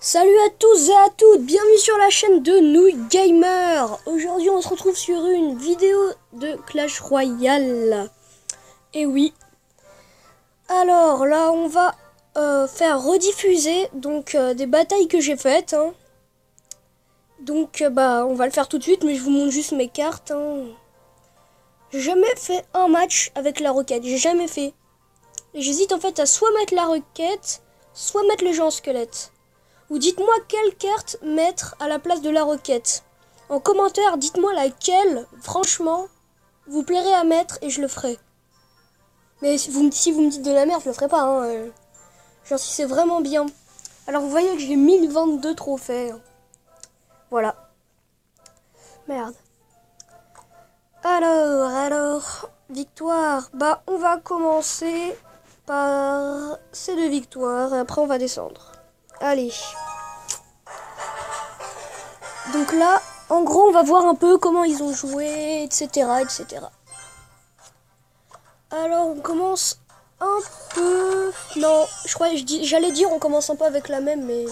Salut à tous et à toutes, bienvenue sur la chaîne de Nouille Gamer. Aujourd'hui on se retrouve sur une vidéo de Clash Royale. Et oui. Alors là on va faire rediffuser donc des batailles que j'ai faites. Donc on va le faire tout de suite, mais je vous montre juste mes cartes. J'ai jamais fait un match avec la roquette, j'ai jamais fait. Et j'hésite en fait à soit mettre la roquette, soit mettre les gens en squelette. Ou dites-moi quelle carte mettre à la place de la roquette. En commentaire, dites-moi laquelle, franchement, vous plairait à mettre et je le ferai. Mais si vous me dites de la merde, je le ferai pas. Genre si c'est vraiment bien. Alors vous voyez que j'ai 1022 trophées. Voilà. Merde. Alors, victoire. Bah, on va commencer par ces deux victoires et après on va descendre. Allez. Donc là, en gros, on va voir un peu comment ils ont joué, etc., etc. Alors, on commence un peu... Non, j'allais dire on commence un peu avec la même, mais...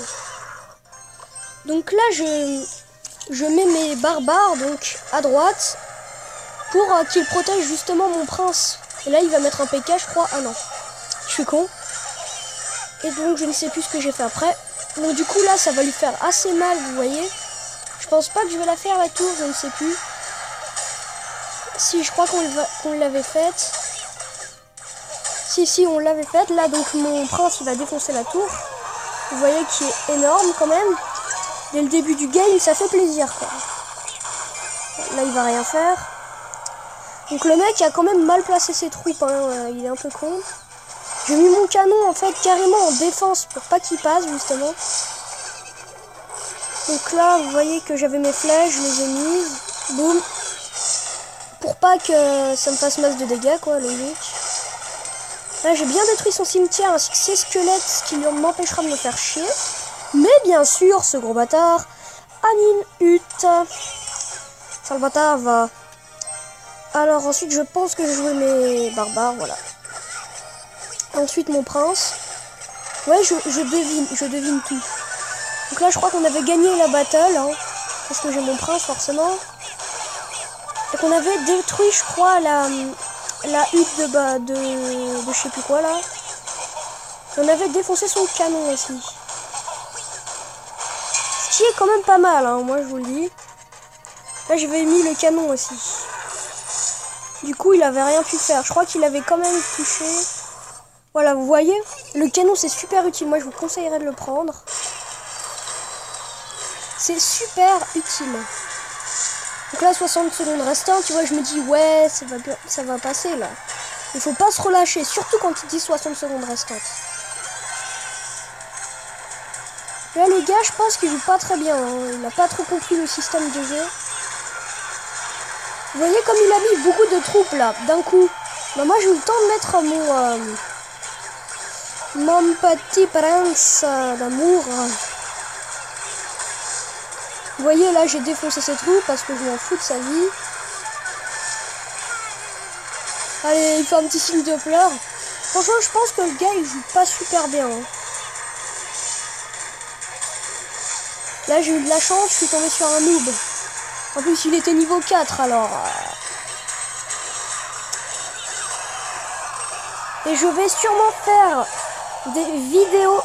Donc là, je mets mes barbares, donc, à droite, pour qu'ils protègent justement mon prince. Et là, il va mettre un PK, je crois. Ah non, je suis con. Et donc, je ne sais plus ce que j'ai fait après. Donc du coup, là, ça va lui faire assez mal, vous voyez. Je pense pas que je vais la faire la tour, je ne sais plus. Si, je crois qu'on l'avait faite. Si, on l'avait faite. Là, donc, mon prince, il va défoncer la tour. Vous voyez qu'il est énorme, quand même. Dès le début du game, ça fait plaisir, quoi. Là, il va rien faire. Donc, le mec a quand même mal placé ses troupes, il est un peu con. J'ai mis mon canon, en fait, carrément en défense pour pas qu'il passe, justement. Donc là, vous voyez que j'avais mes flèches, je les ai mises. Boum. Pour pas que ça me fasse masse de dégâts, quoi, logique. Là, j'ai bien détruit son cimetière ainsi que ses squelettes, ce qui m'empêchera de me faire chier. Mais bien sûr, ce gros bâtard a mis une hutte. Ça, le bâtard va... Alors ensuite, je pense que je jouais mes barbares, voilà. Ensuite, mon prince. Ouais, je devine tout. Donc là, je crois qu'on avait gagné la battle, parce que j'ai mon prince, forcément. Et qu'on avait détruit, je crois, la hutte de je sais plus quoi, là. Et on avait défoncé son canon aussi. Ce qui est quand même pas mal, moi, je vous le dis. Là, j'avais mis le canon aussi. Du coup, il avait rien pu faire. Je crois qu'il avait quand même touché. Voilà, vous voyez, le canon, c'est super utile. Moi, je vous conseillerais de le prendre. C'est super utile. Donc là, 60 secondes restantes, tu vois, je me dis, ouais, ça va passer, là. Il faut pas se relâcher, surtout quand il dit 60 secondes restantes. Là, le gars, je pense qu'il joue pas très bien. Il n'a pas trop compris le système de jeu. Vous voyez comme il a mis beaucoup de troupes, là, d'un coup. Bah, moi, j'ai eu le temps de mettre mon petit prince d'amour. Vous voyez, là, j'ai défoncé ses troupes parce que je m'en fous de sa vie. Allez, il fait un petit signe de pleurs. Franchement, je pense que le gars, il joue pas super bien. Là, j'ai eu de la chance, je suis tombé sur un noob. En plus, il était niveau 4, alors... Et je vais sûrement faire des vidéos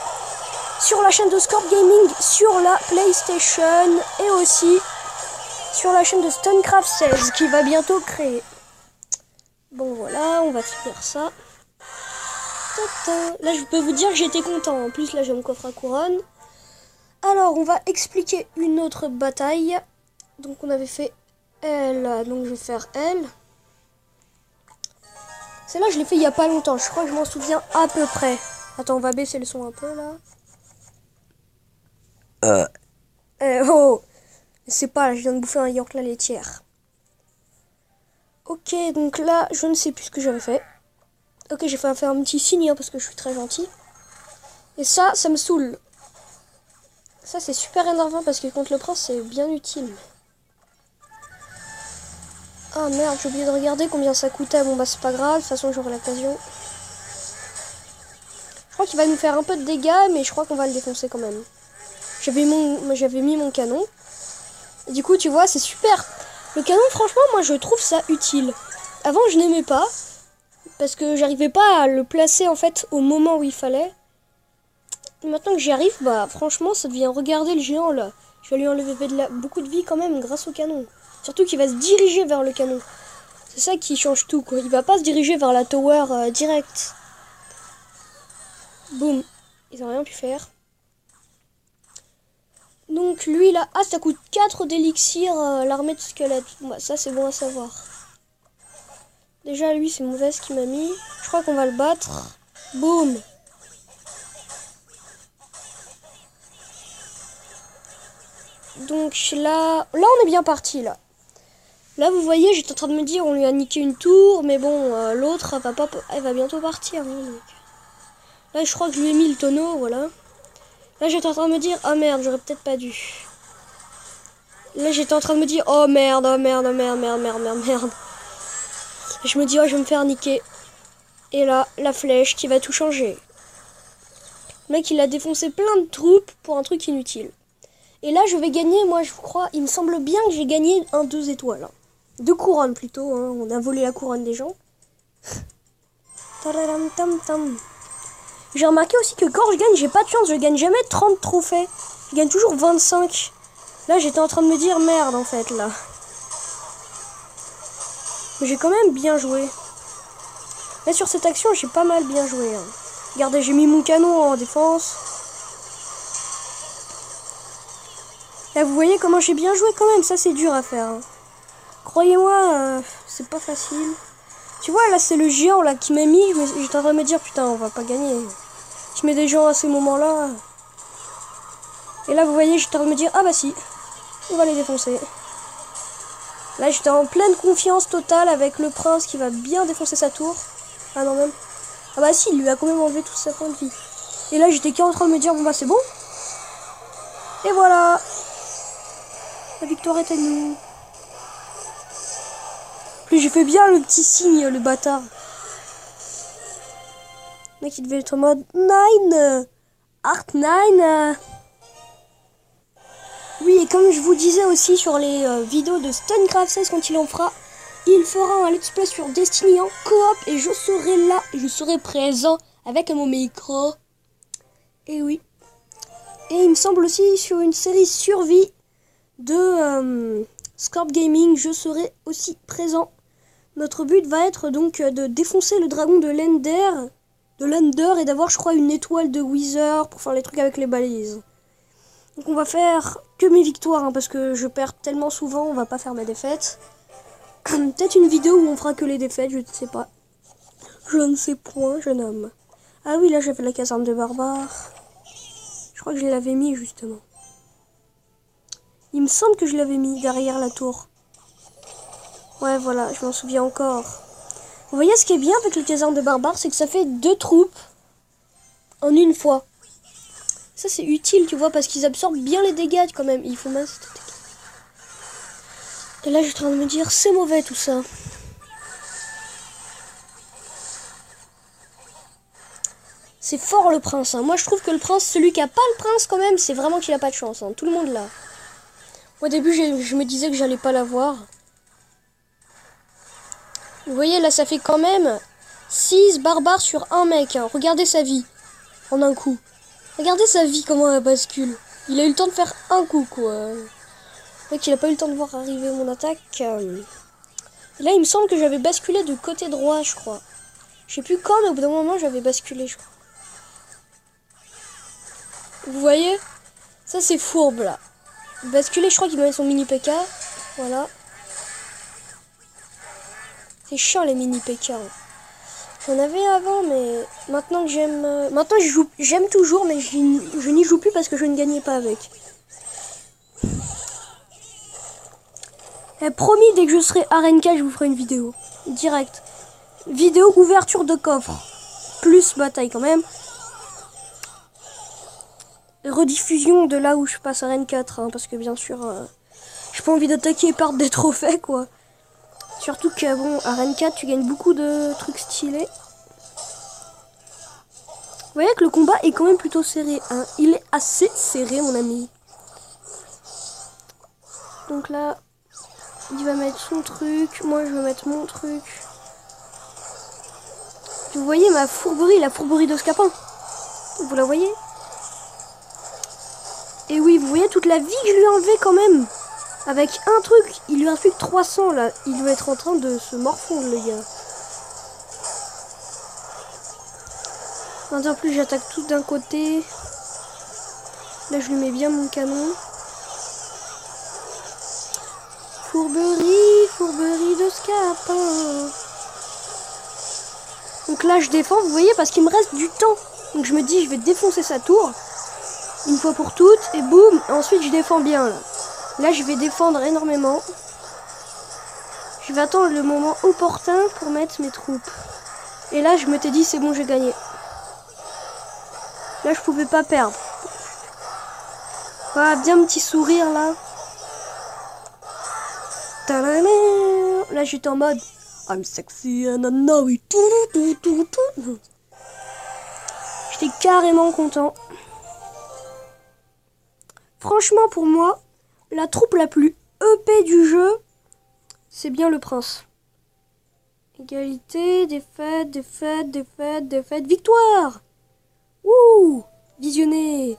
sur la chaîne de Scorp Gaming, sur la PlayStation et aussi sur la chaîne de Stonecraft 16 qui va bientôt créer. Bon voilà, on va finir ça. Là je peux vous dire que j'étais content. En plus là j'ai mon coffre à couronne. Alors on va expliquer une autre bataille. Donc on avait fait elle, donc je vais faire elle. Celle-là je l'ai fait il y a pas longtemps, je crois que je m'en souviens à peu près. Attends, on va baisser le son un peu là. Oh, c'est pas, je viens de bouffer un yaourt la laitière. Ok, donc là, je ne sais plus ce que j'avais fait. Ok, j'ai fait un petit signe parce que je suis très gentil. Et ça me saoule. Ça, c'est super énervant parce que contre le prince, c'est bien utile. Ah merde, j'ai oublié de regarder combien ça coûtait. Bon, bah, c'est pas grave, de toute façon, j'aurai l'occasion. Je crois qu'il va nous faire un peu de dégâts, mais je crois qu'on va le défoncer quand même. j'avais mis mon canon. Et du coup, tu vois, c'est super. Le canon, franchement, moi, je trouve ça utile. Avant, je n'aimais pas. Parce que j'arrivais pas à le placer, en fait, au moment où il fallait. Et maintenant que j'y arrive, bah, franchement, ça devient... Regardez le géant, là. Je vais lui enlever beaucoup de vie, quand même, grâce au canon. Surtout qu'il va se diriger vers le canon. C'est ça qui change tout, quoi. Il va pas se diriger vers la tower direct. Boum. Ils ont rien pu faire. Donc lui là, ah ça coûte 4 d'élixir l'armée de squelettes. Bah, ça c'est bon à savoir. Déjà lui c'est mauvais ce qu'il m'a mis. Je crois qu'on va le battre. Boum. Donc là on est bien parti là. Là vous voyez j'étais en train de me dire on lui a niqué une tour. Mais bon l'autre elle va bientôt partir. Hein, donc. Là je crois que je lui ai mis le tonneau, voilà. Là j'étais en train de me dire, oh merde, j'aurais peut-être pas dû. Là j'étais en train de me dire, oh merde, oh merde, oh merde, merde, merde, merde, merde. Et je me dis, oh je vais me faire niquer. Et là, la flèche qui va tout changer. Le mec il a défoncé plein de troupes pour un truc inutile. Et là je vais gagner, moi je crois, il me semble bien que j'ai gagné 2 étoiles. 2 couronnes plutôt, hein. On a volé la couronne des gens. Tadadam, tam, tam. J'ai remarqué aussi que quand je gagne, j'ai pas de chance, je gagne jamais 30 trophées. Je gagne toujours 25. Là, j'étais en train de me dire merde en fait là. Mais j'ai quand même bien joué. Là, sur cette action, j'ai pas mal bien joué. Hein. Regardez, j'ai mis mon canon en défense. Là, vous voyez comment j'ai bien joué quand même. Ça, c'est dur à faire. Hein. Croyez-moi, c'est pas facile. Tu vois, là, c'est le géant là qui m'a mis. J'étais en train de me dire, putain, on va pas gagner. Je mets des gens à ces moments-là. Et là, vous voyez, j'étais en train de me dire, ah bah si, on va les défoncer. Là, j'étais en pleine confiance totale avec le prince qui va bien défoncer sa tour. Ah non, même. Ah bah si, il lui a quand même enlevé toute sa fin de vie. Et là, j'étais qu'en train de me dire, bon bah c'est bon. Et voilà. La victoire est à nous. Plus j'ai fait bien le petit signe, le bâtard. Le mec, il devait être en mode 9 Art 9. Oui, et comme je vous disais aussi sur les vidéos de Stunecraft 16 quand il en fera, il fera un let's play sur Destiny en coop et je serai là, je serai présent avec mon micro. Et oui. Et il me semble aussi sur une série survie de Scorp Gaming, je serai aussi présent. Notre but va être donc de défoncer le dragon de l'Ender et d'avoir je crois une étoile de Wither pour faire les trucs avec les balises. Donc on va faire que mes victoires hein, parce que je perds tellement souvent, on va pas faire mes défaites. Peut-être une vidéo où on fera que les défaites, je ne sais pas. Je ne sais point, jeune homme. Ah oui, là j'avais la caserne de barbares. Je crois que je l'avais mis justement. Il me semble que je l'avais mis derrière la tour. Ouais voilà, je m'en souviens encore. Vous voyez ce qui est bien avec le caserne de barbares, c'est que ça fait 2 troupes en une fois. Ça c'est utile tu vois parce qu'ils absorbent bien les dégâts quand même. Ils font masse de dégâts. Et là je suis en train de me dire c'est mauvais tout ça. C'est fort le prince. Hein. Moi je trouve que le prince, celui qui a pas le prince quand même, c'est vraiment qu'il a pas de chance. Hein. Tout le monde l'a. Au début je me disais que j'allais pas l'avoir. Vous voyez là ça fait quand même 6 barbares sur un mec. Hein. Regardez sa vie en un coup. Regardez sa vie comment elle bascule. Il a eu le temps de faire un coup quoi. Le mec il a pas eu le temps de voir arriver mon attaque. Et là il me semble que j'avais basculé du côté droit je crois. Je sais plus quand mais au bout d'un moment j'avais basculé je crois. Vous voyez? Ça c'est fourbe là. Basculer je crois qu'il doit mettre son mini PK. Voilà. C'est chiant les mini PK. Hein. J'en avais avant mais maintenant que j'aime... Maintenant j'aime toujours mais je n'y joue plus parce que je ne gagnais pas avec. Et promis dès que je serai RNK je vous ferai une vidéo. Direct. Vidéo ouverture de coffre. Plus bataille quand même. Rediffusion de là où je passe à Rennes 4 hein, parce que bien sûr j'ai pas envie d'attaquer et perdre des trophées quoi. Surtout que bon à Rennes 4 tu gagnes beaucoup de trucs stylés. Vous voyez que le combat est quand même plutôt serré hein. Il est assez serré mon ami. Donc là, il va mettre son truc. Moi, je vais mettre mon truc. Vous voyez ma fourberie, la fourberie de Scapin? Vous la voyez? Et oui, vous voyez toute la vie que je lui ai enlevée quand même. Avec un truc, il lui reste plus que 300 là. Il doit être en train de se morfondre, le gars. En plus, j'attaque tout d'un côté. Là, je lui mets bien mon canon. Fourberie, fourberie de Scapin. Donc là, je défends, vous voyez, parce qu'il me reste du temps. Donc je me dis, je vais défoncer sa tour. Une fois pour toutes, et boum. Ensuite, je défends bien, là. Là, je vais défendre énormément. Je vais attendre le moment opportun pour mettre mes troupes. Et là, je m'étais dit, c'est bon, j'ai gagné. Là, je pouvais pas perdre. Voilà, bien un petit sourire, là. Là, j'étais en mode I'm sexy and I know it. J'étais carrément content. Franchement, pour moi, la troupe la plus EP du jeu, c'est bien le prince. Égalité, défaite, défaite, défaite, défaite, victoire! Ouh! Visionné!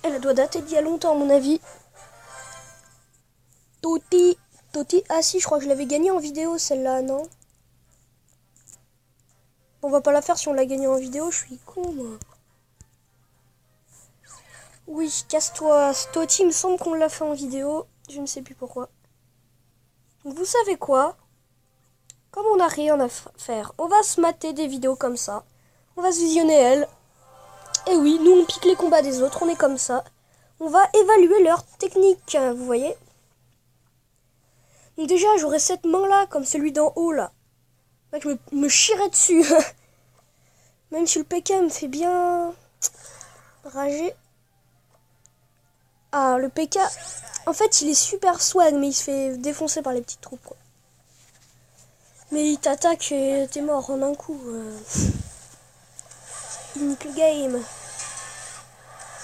Elle doit dater d'il y a longtemps, à mon avis. Toti. Ah si, je crois que je l'avais gagnée en vidéo, celle-là, non? On va pas la faire si on l'a gagnée en vidéo, je suis con, moi. Oui, casse-toi. Toti, il me semble qu'on l'a fait en vidéo. Je ne sais plus pourquoi. Donc, vous savez quoi? Comme on n'a rien à faire, on va se mater des vidéos comme ça. On va se visionner elle. Et oui, nous, on pique les combats des autres, on est comme ça. On va évaluer leur technique, vous voyez? Donc déjà, j'aurai cette main-là, comme celui d'en haut, là. Je me chierai dessus. Même si le PK me fait bien rager. Ah, le PK, en fait, il est super swag, mais il se fait défoncer par les petites troupes, quoi. Mais il t'attaque et t'es mort en un coup. Il nique le game.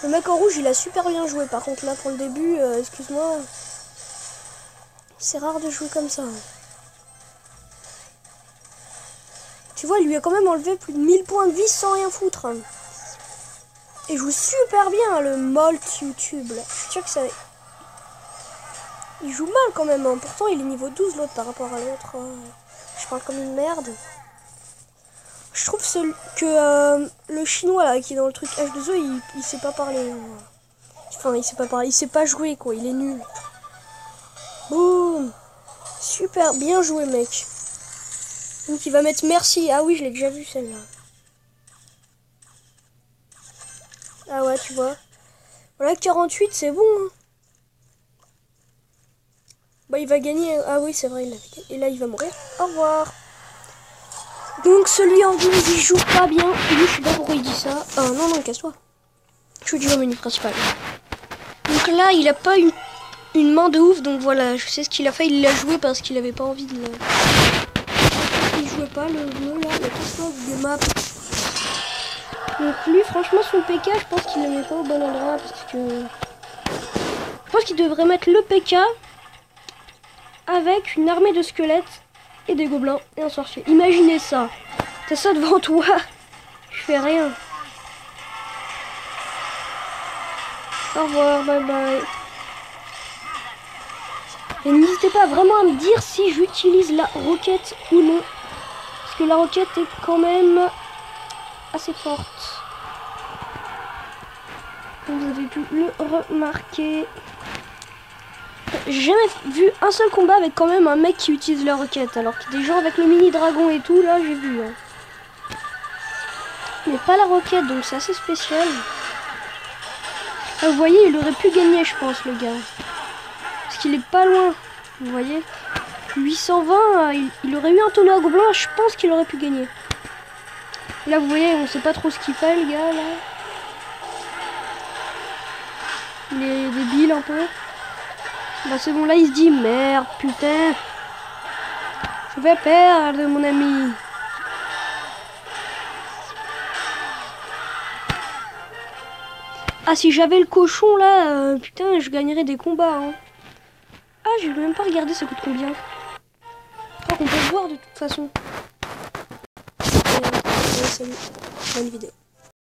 Le mec en rouge, il a super bien joué. Par contre, là, pour le début, excuse-moi, c'est rare de jouer comme ça. Tu vois, il lui a quand même enlevé plus de 1000 points de vie sans rien foutre. Et joue super bien, le Molt YouTube. Là. Je suis sûr que ça... Il joue mal quand même. Hein. Pourtant, il est niveau 12, l'autre, par rapport à l'autre. Je parle comme une merde. Je trouve que le chinois, là, qui est dans le truc H2O, il sait pas parler. Enfin, il sait pas parler. Il sait pas jouer, quoi. Il est nul. Boum. Super, bien joué, mec. Donc, il va mettre merci. Ah oui, je l'ai déjà vu, celle-là. Ah ouais, tu vois. Voilà, 48, c'est bon. Hein. Bah, il va gagner. Ah oui, c'est vrai, il l'avait gagné. Et là, il va mourir. Au revoir. Donc, celui en anglais, il joue pas bien. Lui, je sais pas pourquoi il dit ça. Ah non, non, casse-toi. Je suis du menu principal. Donc là, il a pas une main de ouf. Donc voilà, je sais ce qu'il a fait. Il l'a joué parce qu'il avait pas envie de le... Il jouait pas le bleu là. La question des maps. Donc lui, franchement, son PK, je pense qu'il le met pas au bon endroit. Parce que... Je pense qu'il devrait mettre le PK avec une armée de squelettes et des gobelins et un sorcier. Imaginez ça. T'as ça devant toi. Je fais rien. Au revoir, bye bye. Et n'hésitez pas vraiment à me dire si j'utilise la roquette ou non. Parce que la roquette est quand même assez forte. Vous avez pu le remarquer. J'ai jamais vu un seul combat avec quand même un mec qui utilise la roquette. Alors que des gens avec le mini dragon et tout, là j'ai vu. Hein. Mais pas la roquette, donc c'est assez spécial. Ah, vous voyez, il aurait pu gagner, je pense, le gars. Parce qu'il est pas loin. Vous voyez 820, il aurait eu un tonneau à gobelins, je pense qu'il aurait pu gagner. Et là, vous voyez, on sait pas trop ce qu'il fait, le gars, là. Il est débile un peu. Bah c'est bon, là il se dit merde, putain. Je vais perdre, mon ami. Ah, si j'avais le cochon là, putain, je gagnerais des combats. Hein. Ah, je vais même pas regarder ça coûte combien. Je crois qu'on peut le voir de toute façon. Et salut, bonne vidéo.